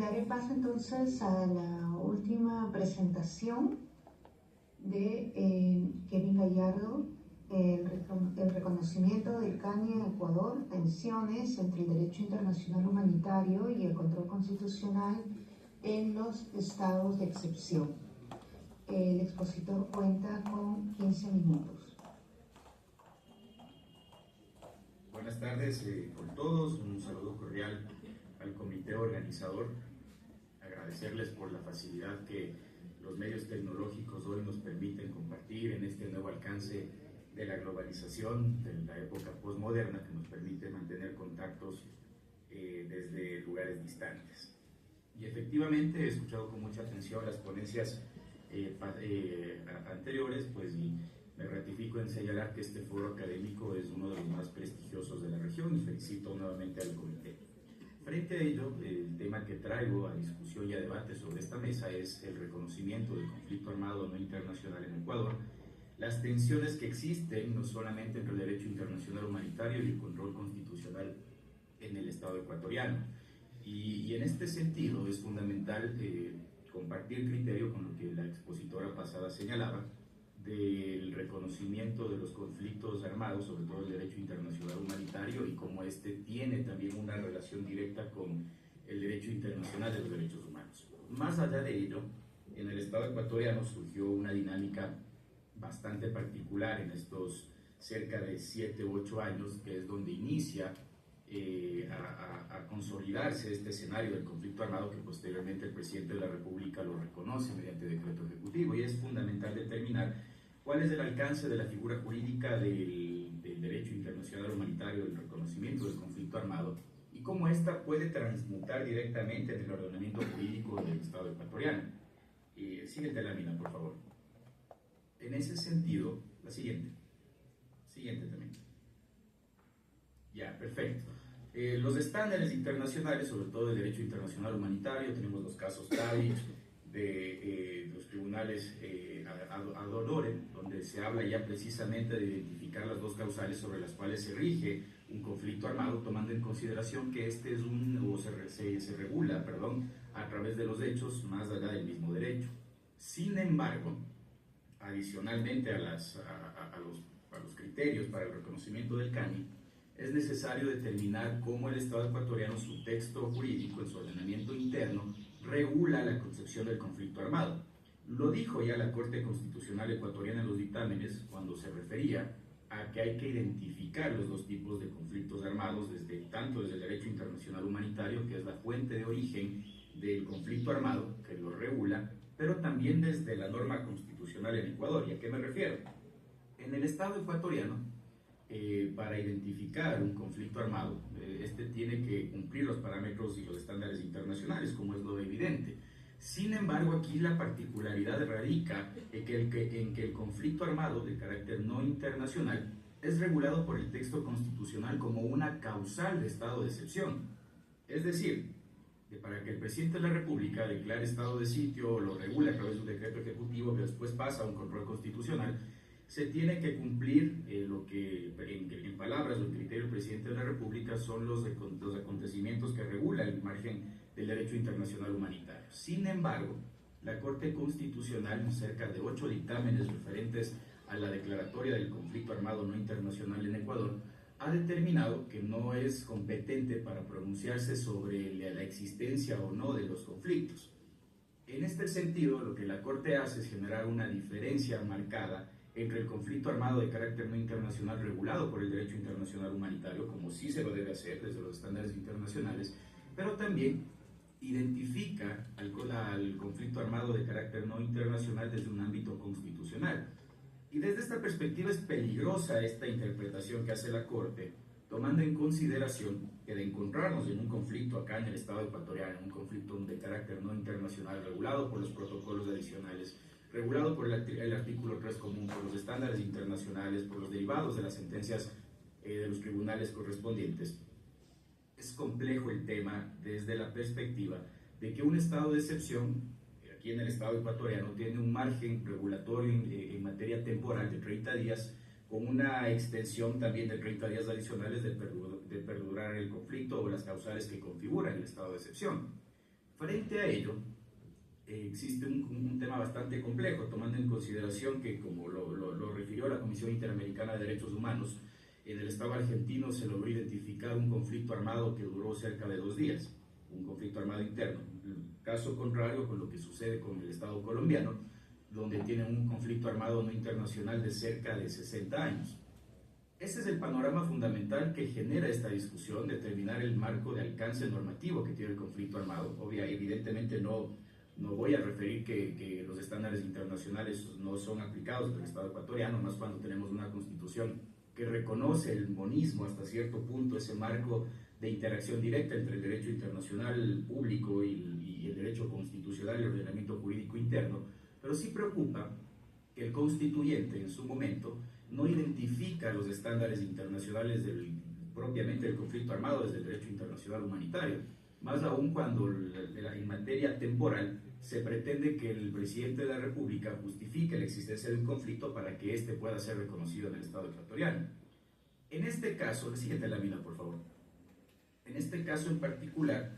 Daré paso entonces a la última presentación de Kevin Gallardo, el reconocimiento del CANI en Ecuador, tensiones entre el derecho internacional humanitario y el control constitucional en los estados de excepción. El expositor cuenta con 15 minutos. Buenas tardes con todos, un saludo cordial al comité organizador, agradecerles por la facilidad que los medios tecnológicos hoy nos permiten compartir en este nuevo alcance de la globalización, de la época postmoderna, que nos permite mantener contactos desde lugares distantes. Y efectivamente he escuchado con mucha atención las ponencias anteriores, pues, y me ratifico en señalar que este foro académico es uno de los más prestigiosos de la región y felicito nuevamente al comité. Frente a ello, el tema que traigo a discusión y a debate sobre esta mesa es el reconocimiento del conflicto armado no internacional en Ecuador, las tensiones que existen no solamente entre el derecho internacional humanitario y el control constitucional en el Estado ecuatoriano. Y en este sentido es fundamental compartir criterio con lo que la expositora pasada señalaba del reconocimiento de los conflictos armados, sobre todo el derecho internacional humanitario, y cómo este tiene también una relación directa con el derecho internacional de los derechos humanos. Más allá de ello, en el Estado ecuatoriano surgió una dinámica bastante particular en estos cerca de 7 u 8 años, que es donde inicia a consolidarse este escenario del conflicto armado, que posteriormente el presidente de la República lo reconoce mediante decreto ejecutivo, y es fundamental determinar cuál es el alcance de la figura jurídica del derecho internacional humanitario, del reconocimiento del conflicto armado, y cómo ésta puede transmutar directamente en el ordenamiento jurídico del Estado ecuatoriano. Siguiente lámina, por favor. En ese sentido, la siguiente también. Ya, perfecto. Los estándares internacionales, sobre todo el derecho internacional humanitario, tenemos los casos Tadic de los tribunales ad honorem, donde se habla ya precisamente de identificar las dos causales sobre las cuales se rige un conflicto armado, tomando en consideración que este es se regula a través de los hechos más allá del mismo derecho. Sin embargo, adicionalmente a los criterios para el reconocimiento del CANI, es necesario determinar cómo el Estado ecuatoriano, su texto jurídico, en su ordenamiento interno, regula la concepción del conflicto armado. Lo dijo ya la Corte Constitucional ecuatoriana en los dictámenes cuando se refería a que hay que identificar los dos tipos de conflictos armados, tanto desde el derecho internacional humanitario, que es la fuente de origen del conflicto armado, que lo regula, pero también desde la norma constitucional en Ecuador. ¿Y a qué me refiero? En el Estado ecuatoriano, para identificar un conflicto armado, este tiene que cumplir los parámetros y los estándares internacionales, como es lo evidente. Sin embargo, aquí la particularidad radica en que el conflicto armado de carácter no internacional es regulado por el texto constitucional como una causal de estado de excepción. Es decir, que para que el presidente de la República declare estado de sitio o lo regule a través de un decreto ejecutivo que después pasa a un control constitucional, se tiene que cumplir lo que, en palabras o en criterio del presidente de la República, son los acontecimientos que regula el margen del derecho internacional humanitario. Sin embargo, la Corte Constitucional, en cerca de 8 dictámenes referentes a la declaratoria del conflicto armado no internacional en Ecuador, ha determinado que no es competente para pronunciarse sobre la existencia o no de los conflictos. En este sentido, lo que la Corte hace es generar una diferencia marcada entre el conflicto armado de carácter no internacional regulado por el derecho internacional humanitario, como sí se lo debe hacer desde los estándares internacionales, pero también identifica al conflicto armado de carácter no internacional desde un ámbito constitucional. Y desde esta perspectiva es peligrosa esta interpretación que hace la Corte, tomando en consideración que de encontrarnos en un conflicto acá en el Estado ecuatoriano, un conflicto de carácter no internacional regulado por los protocolos adicionales, regulado por el artículo 3 común, por los estándares internacionales, por los derivados de las sentencias de los tribunales correspondientes. Es complejo el tema desde la perspectiva de que un estado de excepción, aquí en el Estado ecuatoriano, tiene un margen regulatorio en materia temporal de 30 días, con una extensión también de 30 días adicionales de perdurar el conflicto o las causales que configuran el estado de excepción. Frente a ello, existe un tema bastante complejo, tomando en consideración que, como lo refirió la Comisión Interamericana de Derechos Humanos, en el Estado argentino se logró identificar un conflicto armado que duró cerca de 2 días, un conflicto armado interno. Caso contrario con lo que sucede con el Estado colombiano, donde tienen un conflicto armado no internacional de cerca de 60 años. Ese es el panorama fundamental que genera esta discusión, determinar el marco de alcance normativo que tiene el conflicto armado. Evidentemente no voy a referir que los estándares internacionales no son aplicados por el Estado ecuatoriano, más cuando tenemos una constitución que reconoce el monismo hasta cierto punto, ese marco de interacción directa entre el derecho internacional público y el derecho constitucional y el ordenamiento jurídico interno, pero sí preocupa que el constituyente en su momento no identifica los estándares internacionales propiamente del conflicto armado desde el derecho internacional humanitario, más aún cuando en materia temporal se pretende que el presidente de la República justifique la existencia de un conflicto para que éste pueda ser reconocido en el Estado ecuatoriano. En este caso, la siguiente lámina, por favor. En este caso en particular,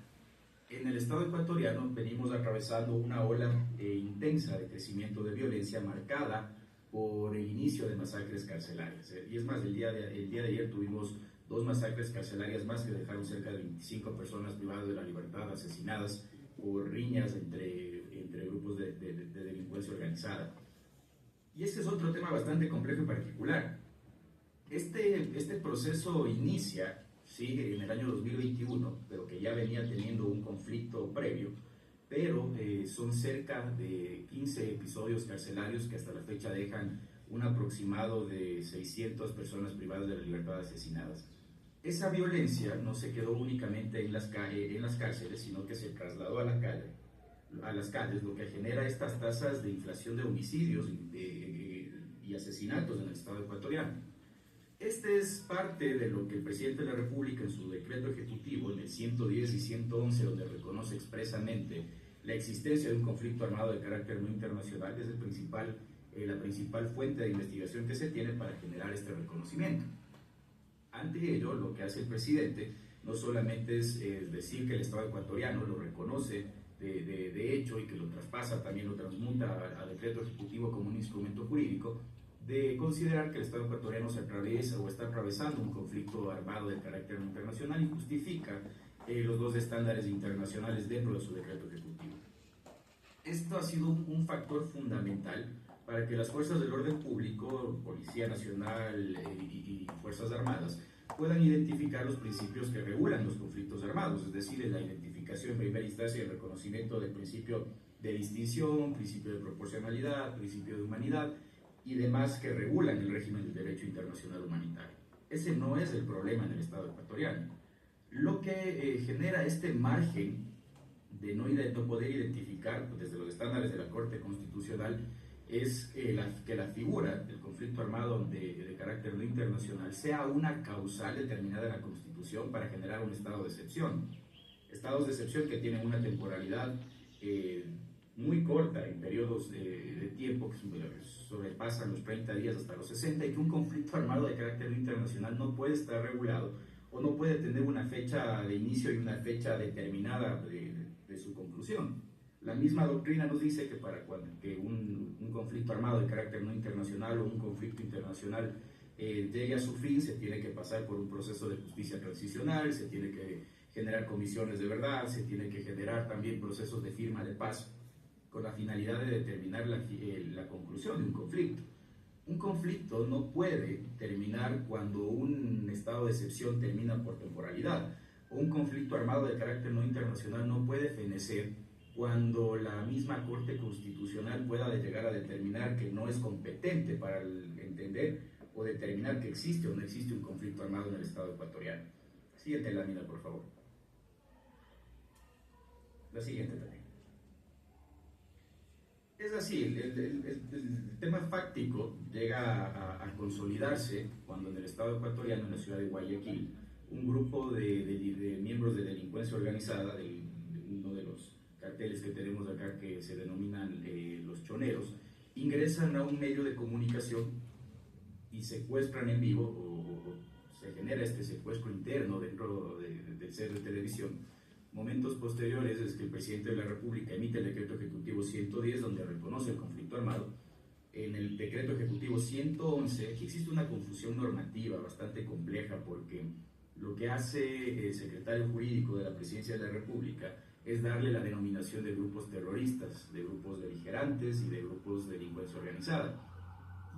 en el Estado ecuatoriano venimos atravesando una ola intensa de crecimiento de violencia marcada por el inicio de masacres carcelarias. Y es más, el día de ayer tuvimos 2 masacres carcelarias más que dejaron cerca de 25 personas privadas de la libertad, asesinadas por riñas entre grupos de delincuencia organizada. Y este es otro tema bastante complejo y particular. Este proceso inicia, sigue en el año 2021, pero que ya venía teniendo un conflicto previo, pero son cerca de 15 episodios carcelarios que hasta la fecha dejan un aproximado de 600 personas privadas de la libertad asesinadas. Esa violencia no se quedó únicamente en las cárceles, sino que se trasladó a las calles, lo que genera estas tasas de inflación de homicidios y asesinatos en el Estado ecuatoriano. Este es parte de lo que el presidente de la República en su decreto ejecutivo, en el 110 y 111, donde reconoce expresamente la existencia de un conflicto armado de carácter no internacional, es la principal fuente de investigación que se tiene para generar este reconocimiento. Ante ello, lo que hace el presidente no solamente es decir que el Estado ecuatoriano lo reconoce de hecho y que lo traspasa, también lo transmuta a decreto ejecutivo como un instrumento jurídico, de considerar que el Estado ecuatoriano se atraviesa o está atravesando un conflicto armado de carácter internacional y justifica los 2 estándares internacionales dentro de su decreto ejecutivo. Esto ha sido un factor fundamental para que las fuerzas del orden público, Policía Nacional y Fuerzas Armadas, puedan identificar los principios que regulan los conflictos armados, es decir, la identificación en primera instancia y el reconocimiento del principio de distinción, principio de proporcionalidad, principio de humanidad y demás que regulan el régimen del derecho internacional humanitario. Ese no es el problema en el Estado ecuatoriano. Lo que genera este margen de no poder identificar desde los estándares de la Corte Constitucional es que la figura del conflicto armado de carácter no internacional sea una causal determinada en la Constitución para generar un estado de excepción. Estados de excepción que tienen una temporalidad muy corta en periodos de tiempo que sobrepasan los 30 días hasta los 60 y que un conflicto armado de carácter no internacional no puede estar regulado o no puede tener una fecha de inicio y una fecha determinada de su conclusión. La misma doctrina nos dice que para que un conflicto armado de carácter no internacional o un conflicto internacional llegue a su fin, se tiene que pasar por un proceso de justicia transicional, se tiene que generar comisiones de verdad, se tiene que generar también procesos de firma de paz con la finalidad de determinar la conclusión de un conflicto. Un conflicto no puede terminar cuando un estado de excepción termina por temporalidad, o un conflicto armado de carácter no internacional no puede fenecer cuando la misma Corte Constitucional pueda llegar a determinar que no es competente para entender o determinar que existe o no existe un conflicto armado en el Estado ecuatoriano. Siguiente lámina, por favor. La siguiente también. Es así, el tema fáctico llega a consolidarse cuando en el Estado ecuatoriano, en la ciudad de Guayaquil, un grupo de miembros de delincuencia organizada, uno de los carteles que tenemos acá que se denominan los choneros, ingresan a un medio de comunicación y secuestran en vivo, o se genera este secuestro interno dentro del set de televisión, Momentos posteriores es que el presidente de la República emite el decreto ejecutivo 110, donde reconoce el conflicto armado. En el decreto ejecutivo 111, aquí existe una confusión normativa bastante compleja, porque lo que hace el secretario jurídico de la Presidencia de la República es darle la denominación de grupos terroristas, de grupos beligerantes y de grupos de delincuencia organizada.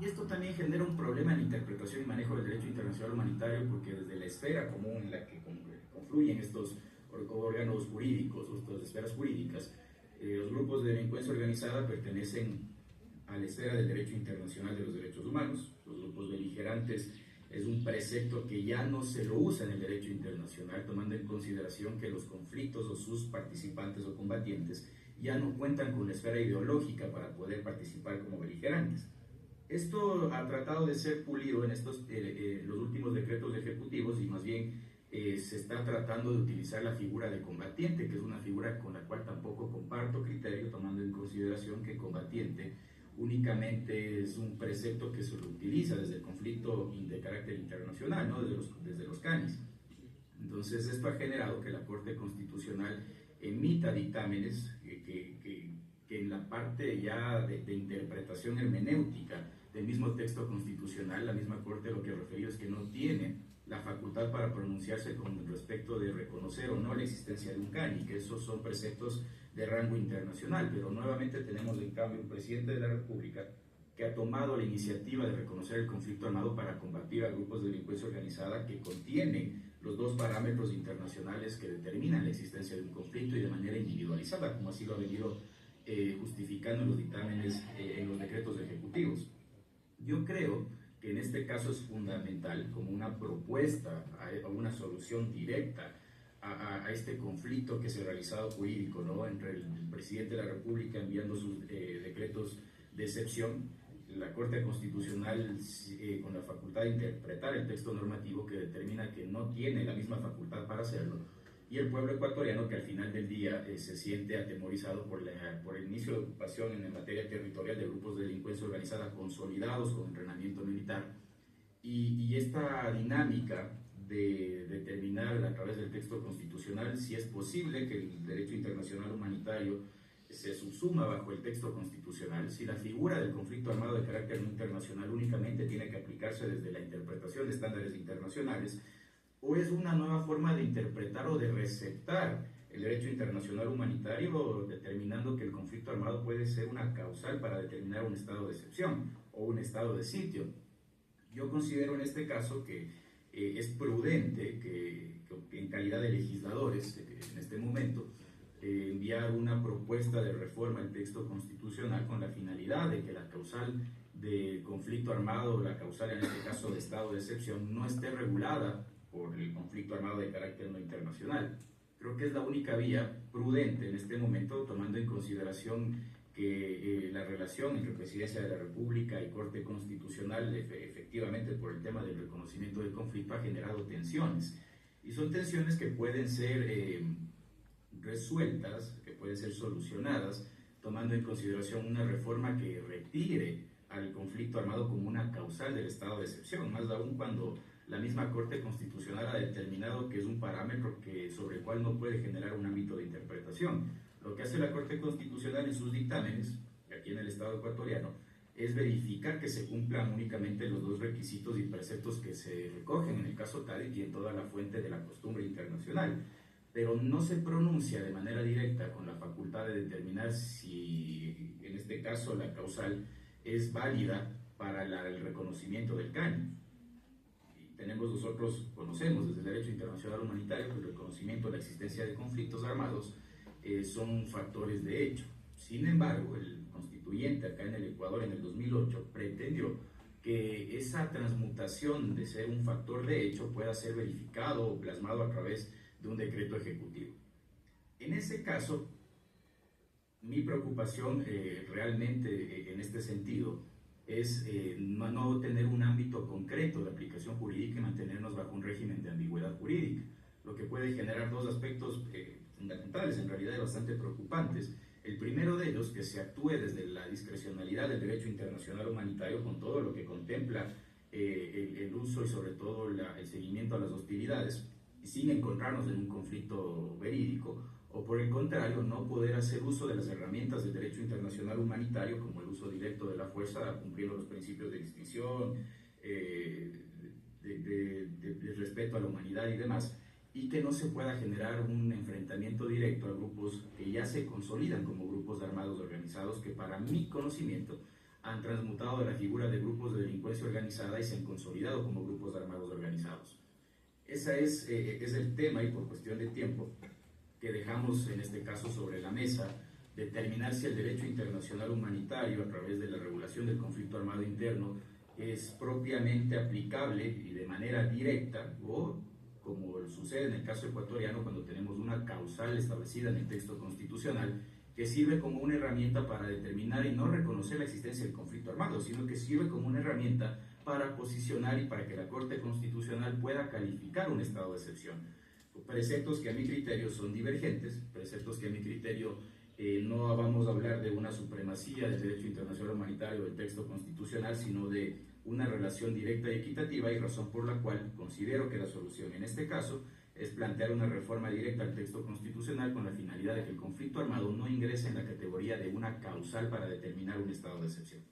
Y esto también genera un problema en la interpretación y manejo del derecho internacional humanitario, porque desde la esfera común en la que confluyen estos órganos jurídicos, o estas esferas jurídicas, los grupos de delincuencia organizada pertenecen a la esfera del derecho internacional de los derechos humanos. Los grupos beligerantes es un precepto que ya no se lo usa en el derecho internacional, tomando en consideración que los conflictos o sus participantes o combatientes ya no cuentan con la esfera ideológica para poder participar como beligerantes. Esto ha tratado de ser pulido en los últimos decretos ejecutivos, y más bien se está tratando de utilizar la figura de combatiente, que es una figura con la cual tampoco comparto criterio, tomando en consideración que combatiente únicamente es un precepto que se lo utiliza desde el conflicto de carácter internacional, ¿no? desde los CANIs. Entonces esto ha generado que la Corte Constitucional emita dictámenes que en la parte ya de interpretación hermenéutica del mismo texto constitucional, la misma Corte lo que ha referido es que no tiene la facultad para pronunciarse con respecto de reconocer o no la existencia de un CANI, que esos son preceptos de rango internacional. Pero nuevamente tenemos en cambio un presidente de la República que ha tomado la iniciativa de reconocer el conflicto armado para combatir a grupos de delincuencia organizada que contienen los dos parámetros internacionales que determinan la existencia de un conflicto, y de manera individualizada, como así lo ha venido justificando en los dictámenes, en los decretos ejecutivos. Yo creo que en este caso es fundamental, como una propuesta a una solución directa a este conflicto que se ha realizado jurídico, ¿no? Entre el presidente de la República enviando sus decretos de excepción, la Corte Constitucional con la facultad de interpretar el texto normativo que determina que no tiene la misma facultad para hacerlo, y el pueblo ecuatoriano que al final del día se siente atemorizado por el inicio de ocupación en materia territorial de grupos de delincuencia organizada consolidados con entrenamiento militar, y esta dinámica de determinar a través del texto constitucional si es posible que el derecho internacional humanitario se subsuma bajo el texto constitucional, si la figura del conflicto armado de carácter no internacional únicamente tiene que aplicarse desde la interpretación de estándares internacionales, o es una nueva forma de interpretar o de receptar el derecho internacional humanitario, determinando que el conflicto armado puede ser una causal para determinar un estado de excepción o un estado de sitio. Yo considero en este caso que es prudente que en calidad de legisladores, en este momento, enviar una propuesta de reforma al texto constitucional con la finalidad de que la causal de conflicto armado, la causal en este caso de estado de excepción, no esté regulada por el conflicto armado de carácter no internacional. Creo que es la única vía prudente en este momento, tomando en consideración que la relación entre Presidencia de la República y Corte Constitucional, efectivamente por el tema del reconocimiento del conflicto, ha generado tensiones. Y son tensiones que pueden ser resueltas, que pueden ser solucionadas, tomando en consideración una reforma que retire al conflicto armado como una causal del estado de excepción, más aún cuando la misma Corte Constitucional ha determinado que es un parámetro sobre el cual no puede generar un ámbito de interpretación. Lo que hace la Corte Constitucional en sus dictámenes, aquí en el Estado ecuatoriano, es verificar que se cumplan únicamente los dos requisitos y preceptos que se recogen en el caso Tadic y en toda la fuente de la costumbre internacional, pero no se pronuncia de manera directa con la facultad de determinar si, en este caso, la causal es válida para el reconocimiento del CANI. Conocemos desde el derecho internacional humanitario que el reconocimiento de la existencia de conflictos armados son factores de hecho. Sin embargo, el constituyente acá en el Ecuador en el 2008 pretendió que esa transmutación de ser un factor de hecho pueda ser verificado o plasmado a través de un decreto ejecutivo. En ese caso, mi preocupación realmente en este sentido es no tener un ámbito concreto de aplicación jurídica y mantenernos bajo un régimen de ambigüedad jurídica, lo que puede generar dos aspectos fundamentales, en realidad bastante preocupantes. El primero de ellos, que se actúe desde la discrecionalidad del derecho internacional humanitario con todo lo que contempla el uso y sobre todo el seguimiento a las hostilidades. sin encontrarnos en un conflicto verídico, o por el contrario, no poder hacer uso de las herramientas del derecho internacional humanitario, como el uso directo de la fuerza, cumpliendo los principios de distinción, de respeto a la humanidad y demás, y que no se pueda generar un enfrentamiento directo a grupos que ya se consolidan como grupos armados organizados, que para mi conocimiento han transmutado de la figura de grupos de delincuencia organizada y se han consolidado como grupos armados organizados. Ese es el tema, y por cuestión de tiempo que dejamos en este caso sobre la mesa, determinar si el derecho internacional humanitario a través de la regulación del conflicto armado interno es propiamente aplicable y de manera directa, o como sucede en el caso ecuatoriano cuando tenemos una causal establecida en el texto constitucional que sirve como una herramienta para determinar y no reconocer la existencia del conflicto armado, sino que sirve como una herramienta para posicionar y para que la Corte Constitucional pueda calificar un estado de excepción. Preceptos que a mi criterio son divergentes, preceptos que a mi criterio no vamos a hablar de una supremacía del derecho internacional humanitario del texto constitucional, sino de una relación directa y equitativa, y razón por la cual considero que la solución en este caso es plantear una reforma directa al texto constitucional con la finalidad de que el conflicto armado no ingrese en la categoría de una causal para determinar un estado de excepción.